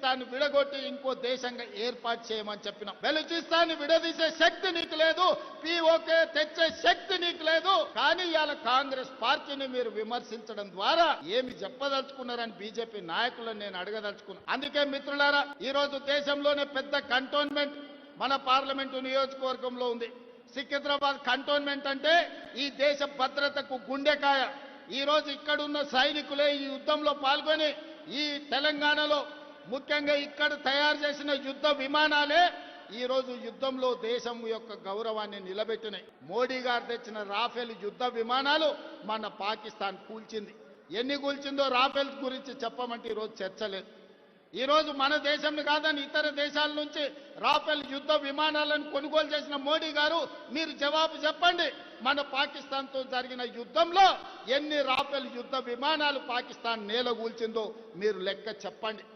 పాకిస్తాన్ విడగొట్టి ఇంకో దేశంగా ఏర్పాటు చేయమని చెప్పినాం. బెలూచిస్తాన్ విడదీసే శక్తి నీకు లేదు, పిఓకే తెచ్చే శక్తి నీకు లేదు. కానీ ఇవాళ కాంగ్రెస్ పార్టీని మీరు విమర్శించడం ద్వారా ఏమి చెప్పదలుచుకున్నారని బీజేపీ నాయకులను నేను అడగదలుచుకున్నాను. అందుకే మిత్రులారా, ఈ రోజు దేశంలోనే పెద్ద కంటోన్మెంట్ మన పార్లమెంటు నియోజకవర్గంలో ఉంది. సికింద్రాబాద్ కంటోన్మెంట్ అంటే ఈ దేశ భద్రతకు గుండెకాయ. ఈ రోజు ఇక్కడున్న సైనికులే ఈ యుద్ధంలో పాల్గొని ఈ తెలంగాణలో ముఖ్యంగా ఇక్కడ తయారు చేసిన యుద్ధ విమానాలే ఈ రోజు యుద్ధంలో దేశం యొక్క గౌరవాన్ని నిలబెట్టినాయి. మోడీ గారు తెచ్చిన రాఫెల్ యుద్ధ విమానాలు మన పాకిస్తాన్ కూల్చింది. ఎన్ని కూల్చిందో రాఫెల్ గురించి చెప్పమంటే ఈరోజు చర్చ లేదు. ఈరోజు మన దేశంని కాదని ఇతర దేశాల నుంచి రాఫెల్ యుద్ధ విమానాలను కొనుగోలు చేసిన మోడీ గారు మీరు జవాబు చెప్పండి. మన పాకిస్తాన్తో జరిగిన యుద్ధంలో ఎన్ని రాఫెల్ యుద్ధ విమానాలు పాకిస్తాన్ నేలగూల్చిందో మీరు లెక్క చెప్పండి.